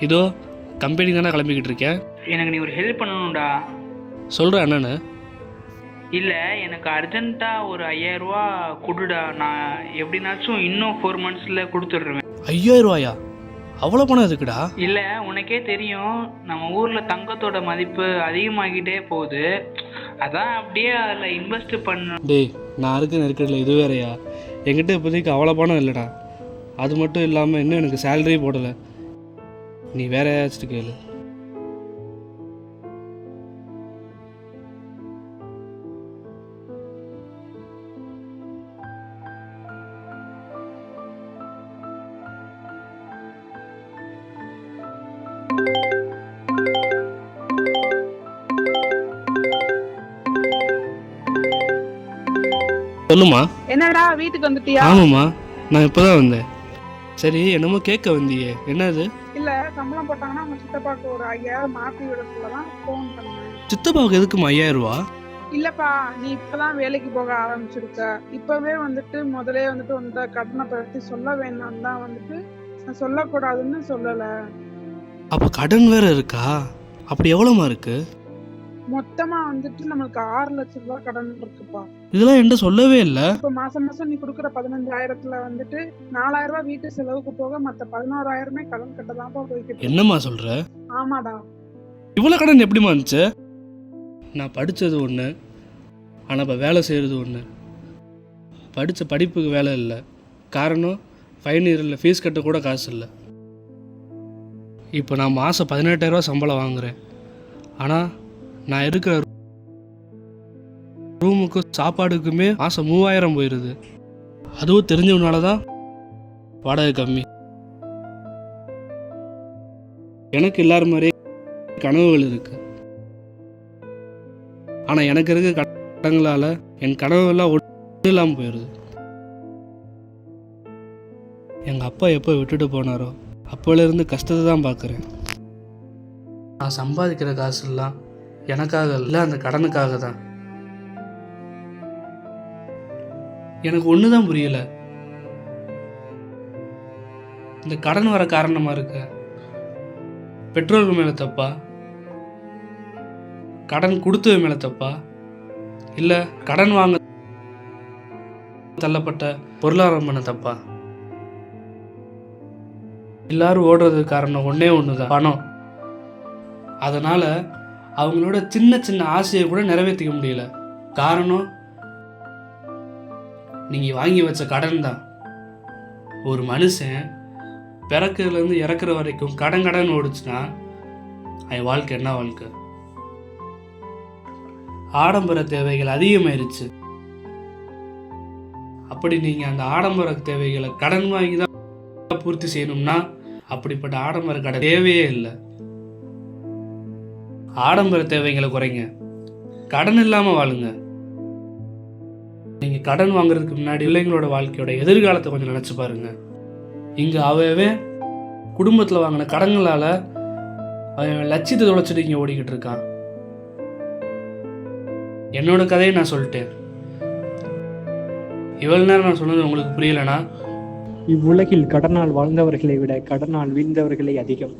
இதோ கம்பெனி தானே கிளம்பிக்கிட்டு இருக்கேன். எனக்கு நீ ஒரு ஹெல்ப் பண்ணணும்டா. சொல்கிறேன் என்னன்னு. இல்லை, எனக்கு அர்ஜென்ட்டாக ஒரு 5000 ரூபா கொடுடா. நான் எப்படின்னாச்சும் இன்னும் 4 monthsல கொடுத்துட்ருவேன். 5000 ரூபாயா? அவ்வளோ பணம் எதுக்குடா? இல்லை, உனக்கே தெரியும் நம்ம ஊரில் தங்கத்தோட மதிப்பு அதிகமாகிட்டே போகுது. அதான் அப்படியே அதில் இன்வெஸ்ட் பண்ண. டேய், நான் இருக்க நெருக்கடியில் இது வேறையா? என்கிட்ட இப்போதைக்கு அவ்வளோ பணம் இல்லைடா. அது மட்டும் இல்லாமல் இன்னும் எனக்கு சேலரி போடலை. நீ வேற ஏதாச்சும் கேளு. சொல்லுமா. என்னடா வீட்டுக்கு வந்துட்டியா? ஆமாம்மா, நான் இப்போதான் வந்தேன். சரி, என்னமோ கேட்க வந்தியே, என்னது? இல்ல, சம்பளம் போட்டாங்கன்னா உங்க சித்தப்பாக்கு ஒரு 5000 மாத்தி விட சொல்லதான் போன் பண்ணேன். சித்தப்பாவுக்கு எதுக்குமா 5000 ரூபா? இல்லப்பா, நீ இப்பதான் வேலைக்கு போக ஆரம்பிச்சிருக்க. இப்பவே வந்துட்டு முதலே வந்துட்டு உன்கிட்ட கடனை பத்தி சொல்ல வேணாம் தான் வந்துட்டு நான் சொல்லக்கூடாதுன்னு சொல்லல. அப்போ கடன் வேற இருக்கா? அப்படி எவ்வளோமா இருக்கு? மொத்தமா வந்துட்டு நம்மளுக்கு 6 லட்சம் ரூபாய் கடன் இருக்குப்பா. இதெல்லாம் என்கிட்ட சொல்லவே இல்லை. இப்ப மாசம் மாசம் நீ கொடுக்குற 15,000த்துல வந்துட்டு 4000 ரூபாய் வீட்டு செலவுக்கு போக மத்த 11,000மே கடன் கட்டதான்ப்பா போய்கிட்டு. என்னம்மா சொல்ற? ஆமாடா. இவ்வளோ கடன் எப்படிமா இருந்துச்சு? நான் படித்தது ஒன்று, ஆனால் இப்போ வேலை செய்கிறது ஒன்று. படித்த படிப்புக்கு வேலை இல்லை. காரணம், ஃபைன் இயரில் ஃபீஸ் கட்ட கூட காசு இல்லை. இப்போ நான் மாதம் 18,000 ரூபா சம்பளம் வாங்குகிறேன். ஆனால் நான் இருக்கிற ரூமுக்கும் சாப்பாடுக்குமே மாதம் 3000 போயிடுது. அதுவும் தெரிஞ்சவனால தான் வாடகை கம்மி. எனக்கு எல்லாரும் மாதிரியே கனவுகள் இருக்கு. ஆனால் எனக்கு இருக்க கடன்களால் என் கனவுகள்லாம் ஒன்றும் இல்லாமல் போயிடுது. எங்கள் அப்பா எப்போ விட்டுட்டு போனாரோ அப்போலேருந்து கஷ்டத்தை தான் பார்க்குறேன். நான் சம்பாதிக்கிற காசுலாம் எனக்காக இல்லை, அந்த கடனுக்காக தான். எனக்கு ஒன்று தான் புரியல, இந்த கடன் வர காரணமாக இருக்க பெற்றோர்கள் மேலே தப்பா, கடன் கொடுத்தது மேலே தப்பா, இல்லை கடன் வாங்க தள்ளப்பட்ட பொருளாதாரம் பண்ண தப்பா? எல்லாரும் ஓடுறதுக்கு காரணம் ஒன்றே ஒன்று தான், பணம். அதனால் அவங்களோட சின்ன சின்ன ஆசையை கூட நிறைவேற்றிக்க முடியல. காரணம், நீங்கள் வாங்கி வச்ச கடன் தான். ஒரு மனுஷன் பிறக்கிறதுலேருந்து இறக்குற வரைக்கும் கடன் ஓடுச்சுன்னா அவன் வாழ்க்கை என்ன வாழ்க்கை? ஆடம்பர தேவைகள் அதிகமாயிருச்சு. அப்படி நீங்கள் அந்த ஆடம்பர தேவைகளை கடன் வாங்கி தான் பூர்த்தி செய்யணும்னா அப்படிப்பட்ட ஆடம்பர கடன் தேவையே இல்லை. ஆடம்பர தேவைகளை குறைங்க, கடன் இல்லாமல் வாழுங்க. நீங்கள் கடன் வாங்குறதுக்கு முன்னாடி பிள்ளைங்களோட வாழ்க்கையோட எதிர்காலத்தை கொஞ்சம் நினச்சி பாருங்க. இங்கே அவன் குடும்பத்தில் வாங்கின கடன்களால் அவன் லட்சியத்தை தொலைச்சிட்டு இங்கே ஓடிக்கிட்டு இருக்கான். என்னோட கதையை நான் சொல்லிட்டேன். இவ்வளவு நேரம் நான் சொன்னது உங்களுக்கு புரியலனா? இவ்வுலகில் கடனால் வாழ்ந்தவர்களை விட கடனால் வீழ்ந்தவர்களே அதிகம்.